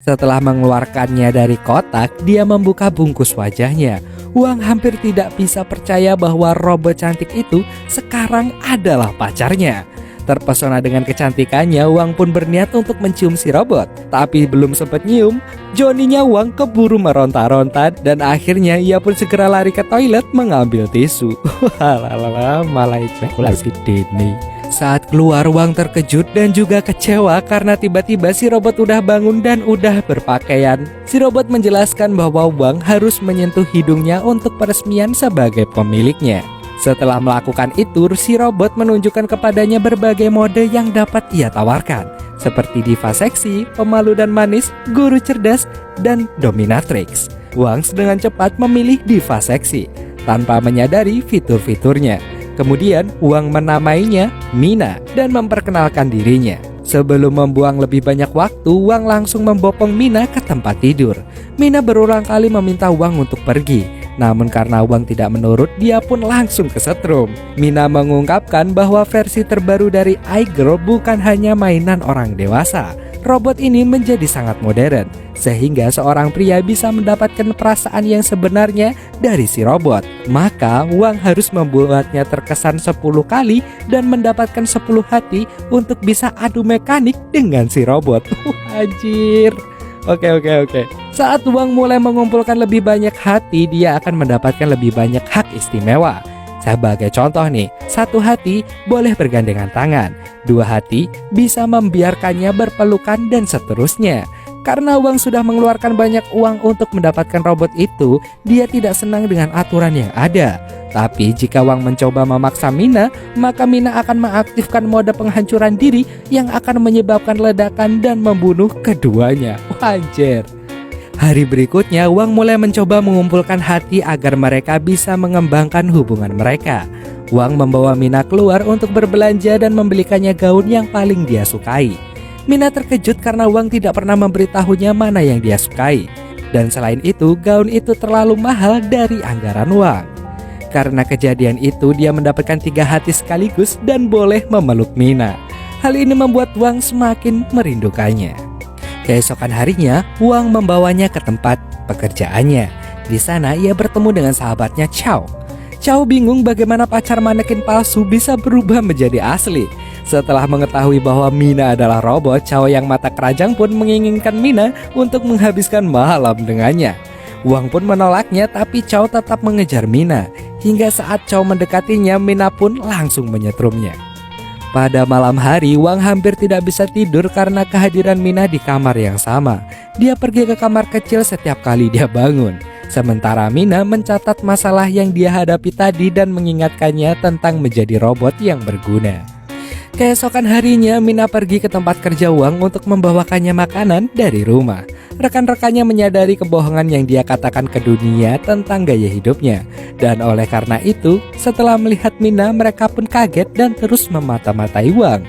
Setelah mengeluarkannya dari kotak, dia membuka bungkus wajahnya. Wang hampir tidak bisa percaya bahwa robot cantik itu sekarang adalah pacarnya. Terpesona dengan kecantikannya, Wang pun berniat untuk mencium si robot. Tapi belum sempat nyium, Johnny-nya Wang keburu meronta-ronta dan akhirnya ia pun segera lari ke toilet mengambil tisu. Walalala, malah ejakulasi dini. Saat keluar, Wang terkejut dan juga kecewa karena tiba-tiba si robot udah bangun dan udah berpakaian. Si robot menjelaskan bahwa Wang harus menyentuh hidungnya untuk peresmian sebagai pemiliknya. Setelah melakukan itu, si robot menunjukkan kepadanya berbagai mode yang dapat ia tawarkan, seperti diva seksi, pemalu dan manis, guru cerdas, dan dominatrix. Wang dengan cepat memilih diva seksi, tanpa menyadari fitur-fiturnya. Kemudian, Wang menamainya Mina dan memperkenalkan dirinya. Sebelum membuang lebih banyak waktu, Wang langsung membopong Mina ke tempat tidur. Mina berulang kali meminta Wang untuk pergi. Namun karena Wang tidak menurut, dia pun langsung kesetrum. Mina mengungkapkan bahwa versi terbaru dari iGirl bukan hanya mainan orang dewasa. Robot ini menjadi sangat modern, sehingga seorang pria bisa mendapatkan perasaan yang sebenarnya dari si robot. Maka Wang harus membuatnya terkesan 10 kali dan mendapatkan 10 hati untuk bisa adu mekanik dengan si robot. Anjir. Oke. Saat Wang mulai mengumpulkan lebih banyak hati, dia akan mendapatkan lebih banyak hak istimewa. Sebagai contoh nih, 1 hati boleh bergandengan tangan, 2 hati bisa membiarkannya berpelukan dan seterusnya. Karena Wang sudah mengeluarkan banyak uang untuk mendapatkan robot itu, dia tidak senang dengan aturan yang ada. Tapi jika Wang mencoba memaksa Mina, maka Mina akan mengaktifkan mode penghancuran diri yang akan menyebabkan ledakan dan membunuh keduanya. Wajar. Hari berikutnya, Wang mulai mencoba mengumpulkan hati agar mereka bisa mengembangkan hubungan mereka. Wang membawa Mina keluar untuk berbelanja dan membelikannya gaun yang paling dia sukai. Mina terkejut karena Wang tidak pernah memberitahunya mana yang dia sukai. Dan selain itu, gaun itu terlalu mahal dari anggaran Wang. Karena kejadian itu, dia mendapatkan 3 hati sekaligus dan boleh memeluk Mina. Hal ini membuat Wang semakin merindukannya. Keesokan harinya, Wang membawanya ke tempat pekerjaannya. Di sana, ia bertemu dengan sahabatnya Chow. Chow bingung bagaimana pacar manekin palsu bisa berubah menjadi asli. Setelah mengetahui bahwa Mina adalah robot, Chow yang mata keranjang pun menginginkan Mina untuk menghabiskan malam dengannya. Wang pun menolaknya, tapi Chow tetap mengejar Mina. Hingga saat Chow mendekatinya, Mina pun langsung menyetrumnya. Pada malam hari, Wang hampir tidak bisa tidur karena kehadiran Mina di kamar yang sama. Dia pergi ke kamar kecil setiap kali dia bangun. Sementara Mina mencatat masalah yang dia hadapi tadi dan mengingatkannya tentang menjadi robot yang berguna. Keesokan harinya, Mina pergi ke tempat kerja Wang untuk membawakannya makanan dari rumah. Rekan-rekannya menyadari kebohongan yang dia katakan ke dunia tentang gaya hidupnya. Dan oleh karena itu, setelah melihat Mina, mereka pun kaget dan terus memata-matai Wang.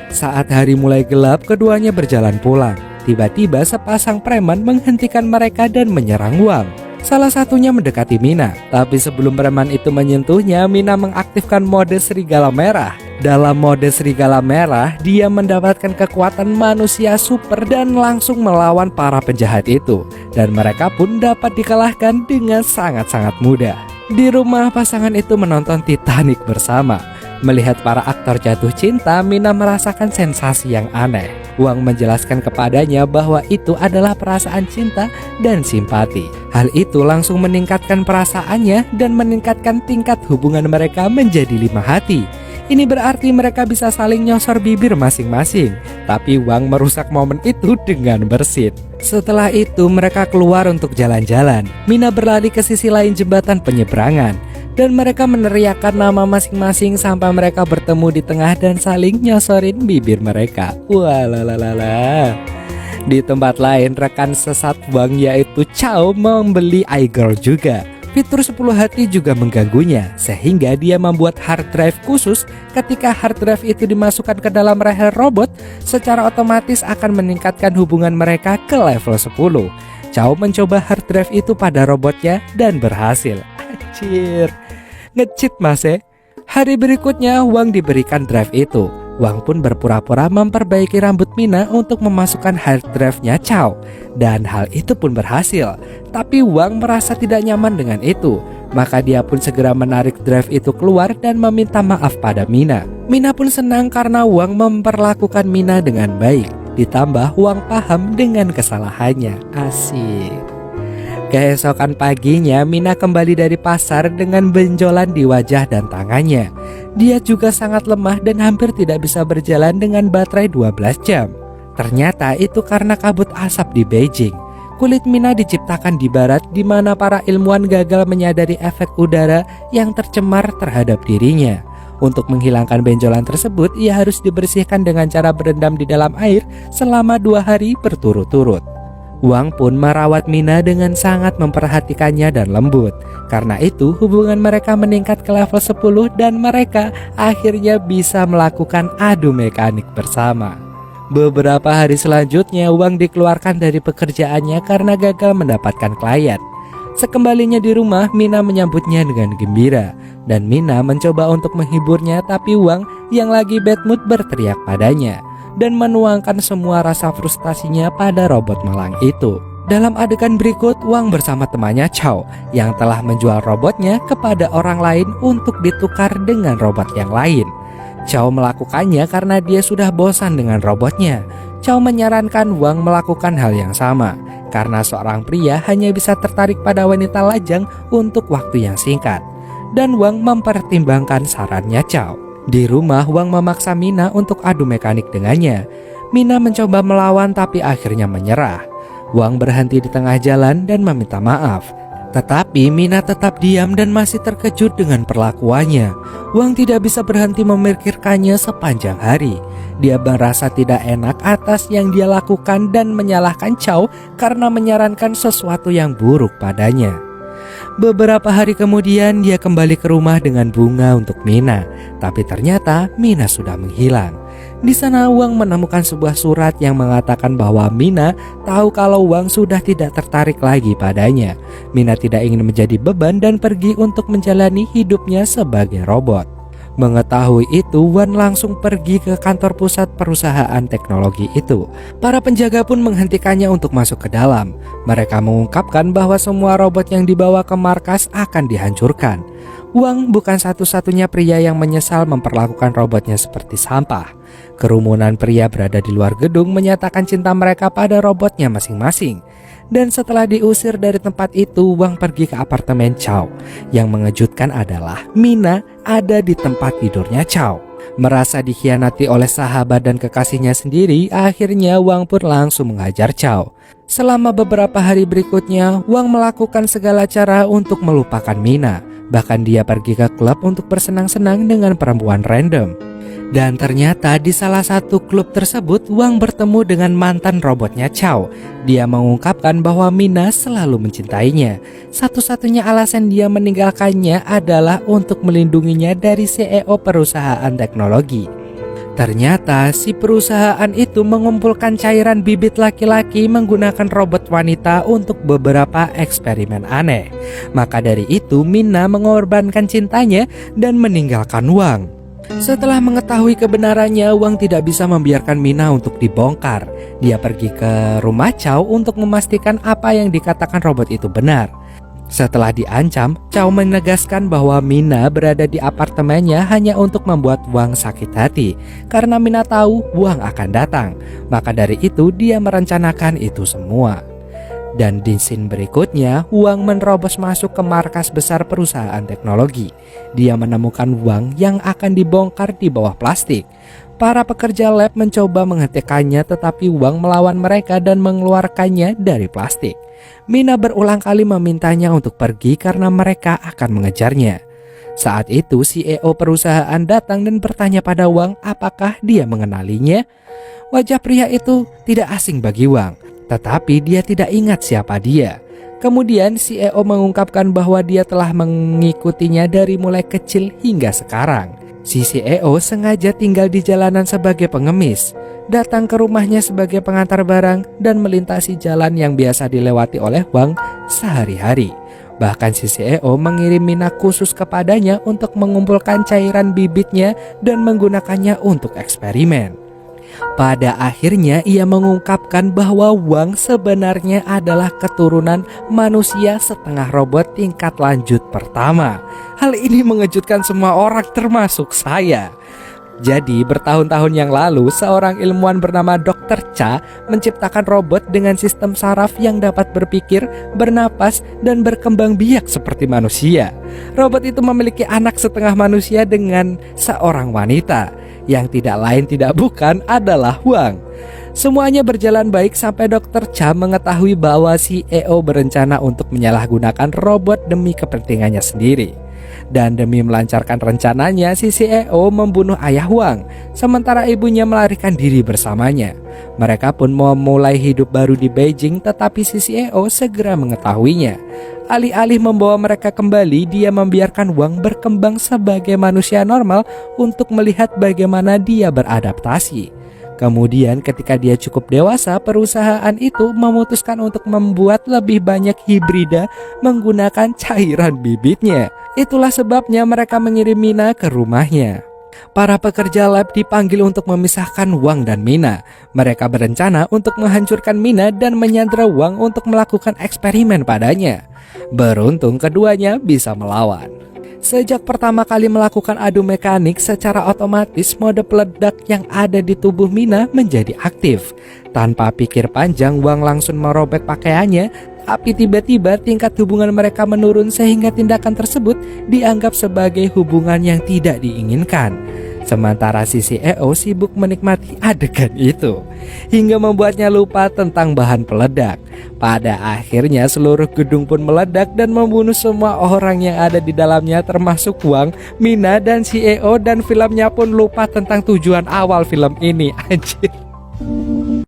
Saat hari mulai gelap, keduanya berjalan pulang. Tiba-tiba sepasang preman menghentikan mereka dan menyerang Wang. Salah satunya mendekati Mina, tapi sebelum preman itu menyentuhnya, Mina mengaktifkan mode serigala merah. Dalam mode serigala merah, dia mendapatkan kekuatan manusia super dan langsung melawan para penjahat itu. Dan mereka pun dapat dikalahkan dengan sangat-sangat mudah. Di rumah, pasangan itu menonton Titanic bersama. Melihat para aktor jatuh cinta, Mina merasakan sensasi yang aneh. Wang menjelaskan kepadanya bahwa itu adalah perasaan cinta dan simpati. Hal itu langsung meningkatkan perasaannya dan meningkatkan tingkat hubungan mereka menjadi 5 hati. Ini berarti mereka bisa saling nyosor bibir masing-masing. Tapi Wang merusak momen itu dengan bersin. Setelah itu mereka keluar untuk jalan-jalan. Mina berlari ke sisi lain jembatan penyeberangan. Dan mereka meneriakkan nama masing-masing sampai mereka bertemu di tengah dan saling nyosorin bibir mereka. Walalala. Di tempat lain, rekan sesat Wang yaitu Chow membeli iGirl juga. Fitur 10 hati juga mengganggunya, sehingga dia membuat hard drive khusus. Ketika hard drive itu dimasukkan ke dalam rahel robot, secara otomatis akan meningkatkan hubungan mereka ke level 10. Chow mencoba hard drive itu pada robotnya dan berhasil. Anjir, nge-cheat mas ya. Hari berikutnya Wang diberikan drive itu. Wang pun berpura-pura memperbaiki rambut Mina untuk memasukkan hard drive-nya Chow. Dan hal itu pun berhasil. Tapi Wang merasa tidak nyaman dengan itu. Maka dia pun segera menarik drive itu keluar dan meminta maaf pada Mina. Mina pun senang karena Wang memperlakukan Mina dengan baik. Ditambah Wang paham dengan kesalahannya. Asik. Keesokan paginya, Mina kembali dari pasar dengan benjolan di wajah dan tangannya. Dia juga sangat lemah dan hampir tidak bisa berjalan dengan baterai 12 jam. Ternyata itu karena kabut asap di Beijing. Kulit Mina diciptakan di barat, di mana para ilmuwan gagal menyadari efek udara yang tercemar terhadap dirinya. Untuk menghilangkan benjolan tersebut, ia harus dibersihkan dengan cara berendam di dalam air selama 2 hari berturut-turut. Wang pun merawat Mina dengan sangat memperhatikannya dan lembut. Karena itu hubungan mereka meningkat ke level 10 dan mereka akhirnya bisa melakukan adu mekanik bersama. Beberapa hari selanjutnya Wang dikeluarkan dari pekerjaannya karena gagal mendapatkan klien. Sekembalinya di rumah, Mina menyambutnya dengan gembira. Dan Mina mencoba untuk menghiburnya, tapi Wang yang lagi bad mood berteriak padanya dan menuangkan semua rasa frustasinya pada robot malang itu. Dalam adegan berikut, Wang bersama temannya Chow yang telah menjual robotnya kepada orang lain untuk ditukar dengan robot yang lain. Chow melakukannya karena dia sudah bosan dengan robotnya. Chow menyarankan Wang melakukan hal yang sama, karena seorang pria hanya bisa tertarik pada wanita lajang untuk waktu yang singkat. Dan Wang mempertimbangkan sarannya Chow. Di rumah, Wang memaksa Mina untuk adu mekanik dengannya. Mina mencoba melawan tapi akhirnya menyerah. Wang berhenti di tengah jalan dan meminta maaf. Tetapi Mina tetap diam dan masih terkejut dengan perlakuannya. Wang tidak bisa berhenti memikirkannya sepanjang hari. Dia merasa tidak enak atas yang dia lakukan dan menyalahkan Chow karena menyarankan sesuatu yang buruk padanya. Beberapa hari kemudian dia kembali ke rumah dengan bunga untuk Mina, tapi ternyata Mina sudah menghilang. Di sana Wang menemukan sebuah surat yang mengatakan bahwa Mina tahu kalau Wang sudah tidak tertarik lagi padanya. Mina tidak ingin menjadi beban dan pergi untuk menjalani hidupnya sebagai robot. Mengetahui itu, Wan langsung pergi ke kantor pusat perusahaan teknologi itu. Para penjaga pun menghentikannya untuk masuk ke dalam. Mereka mengungkapkan bahwa semua robot yang dibawa ke markas akan dihancurkan. Wang bukan satu-satunya pria yang menyesal memperlakukan robotnya seperti sampah. Kerumunan pria berada di luar gedung menyatakan cinta mereka pada robotnya masing-masing. Dan setelah diusir dari tempat itu, Wang pergi ke apartemen Chow. Yang mengejutkan adalah Mina ada di tempat tidurnya Chow. Merasa dikhianati oleh sahabat dan kekasihnya sendiri, akhirnya Wang pun langsung menghajar Chow. Selama beberapa hari berikutnya, Wang melakukan segala cara untuk melupakan Mina. Bahkan dia pergi ke klub untuk bersenang-senang dengan perempuan random. Dan ternyata di salah satu klub tersebut Wang bertemu dengan mantan robotnya Chow. Dia mengungkapkan bahwa Mina selalu mencintainya. Satu-satunya alasan dia meninggalkannya adalah untuk melindunginya dari CEO perusahaan teknologi. Ternyata si perusahaan itu mengumpulkan cairan bibit laki-laki menggunakan robot wanita untuk beberapa eksperimen aneh. Maka dari itu Mina mengorbankan cintanya dan meninggalkan Wang. Setelah mengetahui kebenarannya, Wang tidak bisa membiarkan Mina untuk dibongkar. Dia pergi ke rumah Chow untuk memastikan apa yang dikatakan robot itu benar. Setelah diancam, Chow menegaskan bahwa Mina berada di apartemennya hanya untuk membuat Wang sakit hati. Karena Mina tahu Wang akan datang, maka dari itu dia merencanakan itu semua. Dan di scene berikutnya, Wang menerobos masuk ke markas besar perusahaan teknologi. Dia menemukan Wang yang akan dibongkar di bawah plastik. Para pekerja lab mencoba menghentikannya, tetapi Wang melawan mereka dan mengeluarkannya dari plastik. Mina berulang kali memintanya untuk pergi karena mereka akan mengejarnya. Saat itu CEO perusahaan datang dan bertanya pada Wang apakah dia mengenalinya. Wajah pria itu tidak asing bagi Wang, tetapi dia tidak ingat siapa dia. Kemudian CEO mengungkapkan bahwa dia telah mengikutinya dari mulai kecil hingga sekarang. Si CEO sengaja tinggal di jalanan sebagai pengemis, datang ke rumahnya sebagai pengantar barang, dan melintasi jalan yang biasa dilewati oleh Wang sehari-hari. Bahkan si CEO mengirim Mina khusus kepadanya untuk mengumpulkan cairan bibitnya dan menggunakannya untuk eksperimen. Pada akhirnya ia mengungkapkan bahwa Wang sebenarnya adalah keturunan manusia setengah robot tingkat lanjut pertama. Hal ini mengejutkan semua orang termasuk saya. Jadi bertahun-tahun yang lalu seorang ilmuwan bernama Dr. Cha menciptakan robot dengan sistem saraf yang dapat berpikir, bernapas, dan berkembang biak seperti manusia. Robot itu memiliki anak setengah manusia dengan seorang wanita, yang tidak lain tidak bukan adalah Wang. Semuanya berjalan baik sampai Dr. Cha mengetahui bahwa CEO berencana untuk menyalahgunakan robot demi kepentingannya sendiri. Dan demi melancarkan rencananya, si CEO membunuh ayah Wang, sementara ibunya melarikan diri bersamanya. Mereka pun memulai hidup baru di Beijing, tetapi si CEO segera mengetahuinya. Alih-alih membawa mereka kembali, dia membiarkan Wang berkembang sebagai manusia normal untuk melihat bagaimana dia beradaptasi. Kemudian ketika dia cukup dewasa, perusahaan itu memutuskan untuk membuat lebih banyak hibrida menggunakan cairan bibitnya. Itulah sebabnya mereka mengirim Mina ke rumahnya. Para pekerja lab dipanggil untuk memisahkan Wang dan Mina. Mereka berencana untuk menghancurkan Mina dan menyandra Wang untuk melakukan eksperimen padanya. Beruntung keduanya bisa melawan. Sejak pertama kali melakukan adu mekanik, secara otomatis mode peledak yang ada di tubuh Mina menjadi aktif. Tanpa pikir panjang, Wang langsung merobek pakaiannya, tapi tiba-tiba tingkat hubungan mereka menurun sehingga tindakan tersebut dianggap sebagai hubungan yang tidak diinginkan. Sementara si CEO sibuk menikmati adegan itu, hingga membuatnya lupa tentang bahan peledak. Pada akhirnya seluruh gedung pun meledak dan membunuh semua orang yang ada di dalamnya, termasuk Wang, Mina, dan CEO, dan filmnya pun lupa tentang tujuan awal film ini. Anjir.